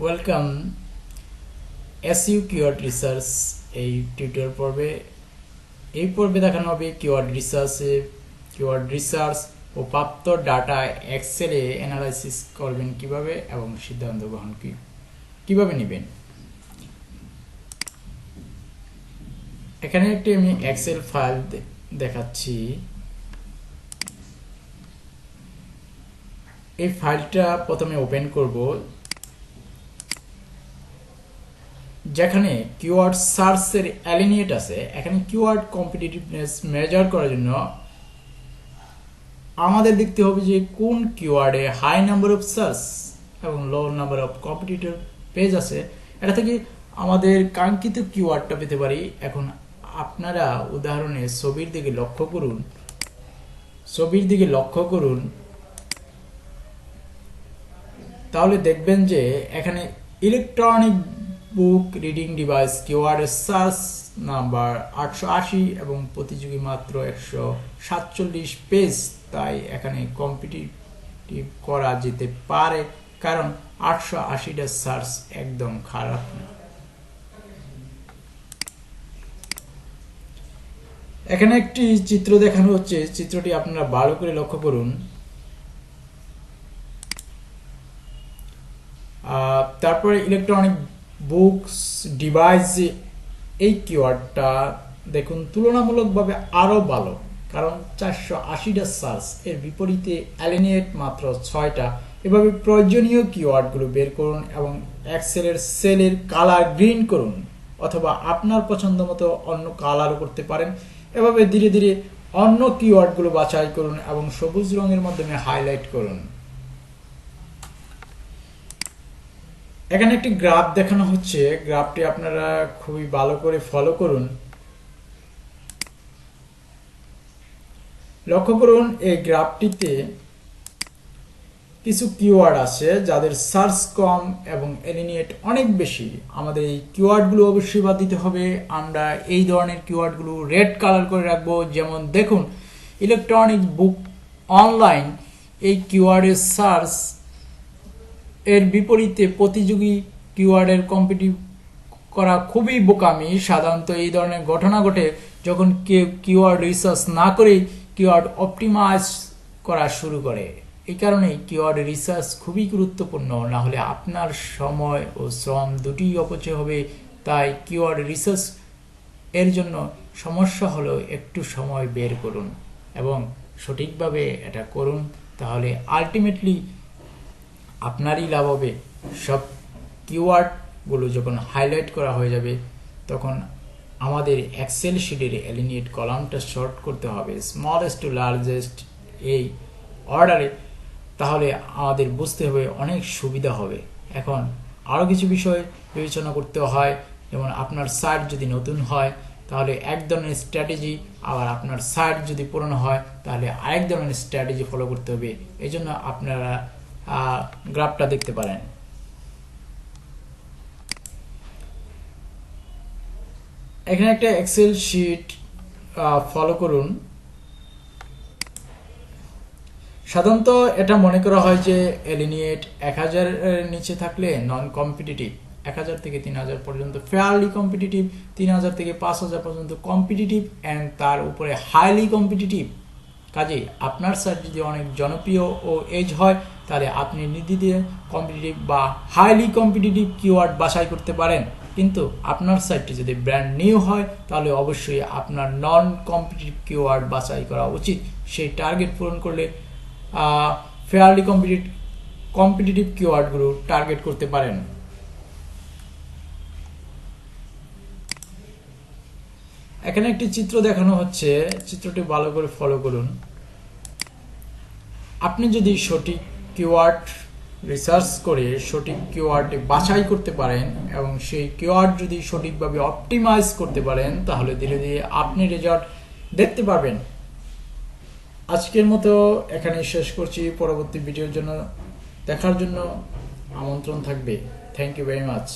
Welcome SU keyword research এই tutorial পর্বে। এই পর্বে দেখানো হবে কিওয়ার্ড রিসার্চ ও প্রাপ্ত ডাটা এক্সেলে অ্যানালাইসিস করবেন কিভাবে এবং সিদ্ধান্ত গ্রহণ কিভাবে নেবেন। এখানে একটি আমি এক্সেল ফাইল দেখাচ্ছি। এই ফাইলটা প্রথমে ওপেন করব, যেখানে কিওয়ার্ড সার্চের অ্যালিনিয়েট আছে। এখানে কিওয়ার্ড কম্পিটিটিভনেস মেজার করার জন্য আমাদের দেখতে হবে যে কোন কিওয়ার্ডে হাই নাম্বার অফ সার্চ এবং লো নাম্বার অফ কম্পিটিটর পেজ আছে। এটা থেকে আমাদের কাঙ্ক্ষিত কিওয়ার্ডটা পেতে পারি। এখন আপনারা উদাহরণে ছবির দিকে লক্ষ্য করুন, তাহলে দেখবেন যে এখানে ইলেকট্রনিক বুক রিডিং ডিভাইস কিওয়ার্ডের সার্চ নাম্বার 880 এবং প্রতিযোগী মাত্র 147 পেজ। তাই এখানে কম্পিটিটিভ করা যেতে পারে, কারণ 880টা সার্চ একদম খারাপ না। এখানে একটি চিত্র দেখানো হচ্ছে, চিত্রটি আপনারা ভালো করে লক্ষ্য করুন। তারপরে ইলেকট্রনিক বুকস ডিভাইস, এই কিওয়ার্ডটা দেখুন তুলনামূলকভাবে আরো ভালো, কারণ 480টা সার্চ, এর বিপরীতে অ্যালিনিয়েট মাত্র 6টা। এভাবে প্রয়োজনীয় কিওয়ার্ডগুলো বের করুন এবং এক্সেলের সেলের কালার গ্রিন করুন, অথবা আপনার পছন্দ মতো অন্য কালারও করতে পারেন। এভাবে ধীরে ধীরে অন্য কিওয়ার্ডগুলো বাছাই করুন এবং সবুজ রঙের মাধ্যমে হাইলাইট করুন। এখানে একটি গ্রাফ দেখানো হচ্ছে, গ্রাফটি আপনারা খুবই ভালো করে ফলো করুন। লক্ষ্য করুন এই গ্রাফটিতে কিছু কিওয়ার্ড আছে যাদের সার্চ কম এবং এলিনিয়েট অনেক বেশি। আমাদের এই কিওয়ার্ডগুলো অবশ্যই বাদ দিতে হবে। আমরা এই ধরনের কিওয়ার্ডগুলো রেড কালার করে রাখবো। যেমন দেখুন, ইলেকট্রনিক বুক অনলাইন, এই কিওয়ার্ডের সার্চ এর বিপরীতে প্রতিযোগী কিওয়ার্ডের কম্পিটিভ করা খুবই বোকামি। সাধারণত এই ধরনের ঘটনা ঘটে যখন কেউ কিওয়ার্ড রিসার্চ না করেই কিওয়ার্ড অপটিমাইজ করা শুরু করে। এই কারণেই কিওয়ার্ড রিসার্চ খুবই গুরুত্বপূর্ণ, না হলে আপনার সময় ও শ্রম দুটিই অপচয় হবে। তাই কিওয়ার্ড রিসার্চ এর জন্য সমস্যা হলেও একটু সময় বের করুন এবং সঠিকভাবে এটা করুন, তাহলে আলটিমেটলি আপনারই লাভ হবে। সব কিওয়ার্ডগুলো যখন হাইলাইট করা হয়ে যাবে, তখন আমাদের এক্সেল শিটের এলিনিয়েট কলামটা শর্ট করতে হবে স্মলেস্ট টু লার্জেস্ট এই অর্ডারে, তাহলে আমাদের বুঝতে হবে অনেক সুবিধা হবে। এখন আরও কিছু বিষয় বিবেচনা করতে হয়, যেমন আপনার সাইট যদি নতুন হয় তাহলে এক ধরনের স্ট্র্যাটেজি, আবার আপনার সাইট যদি পুরনো হয় তাহলে আরেক ধরনের স্ট্র্যাটেজি ফলো করতে হবে। এই জন্য আপনারা গ্রাফটা দেখতে পারেন। এখানে একটা এক্সেল শিট ফলো করুন। সাধারণত এটা মনে করা হয় যে এলিনিয়েট 1000 এর নিচে থাকলে নন কম্পিটিটিভ, 1000 থেকে 3000 পর্যন্ত ফেয়ারলি কম্পিটিটিভ, 3000 থেকে 5000 পর্যন্ত কম্পিটিটিভ, এন্ড তার উপরে হাইলি কম্পিটিটিভ। কাজে আপনার সাইট যদি অনেক জনপ্রিয় ও এজ হয়, তাহলে আপনি নির্দ্বিধায় কম্পিটিটিভ বা হাইলি কম্পিটিটিভ কিওয়ার্ড বাছাই করতে পারেন। কিন্তু আপনার সাইটটি যদি ব্র্যান্ড নিউ হয়, তাহলে অবশ্যই আপনার নন কম্পিটিটিভ কিওয়ার্ড বাছাই করা উচিত। সেই টার্গেট পূরণ করলে ফেয়ারলি কম্পিটিটিভ কিওয়ার্ডগুলো টার্গেট করতে পারেন। এখানে একটি চিত্র দেখানো হচ্ছে, চিত্রটি ভালো করে ফলো করুন। আপনি যদি সঠিক কিওয়ার্ড রিসার্চ করে সঠিক কিওয়ার্ডটি বাছাই করতে পারেন এবং সেই কিওয়ার্ড যদি সঠিকভাবে অপটিমাইজ করতে পারেন, তাহলে ধীরে ধীরে আপনি রেজাল্ট দেখতে পাবেন। আজকের মতো এখানে শেষ করছি। পরবর্তী ভিডিওর জন্য দেখার জন্য আমন্ত্রণ থাকবে। Thank you very much.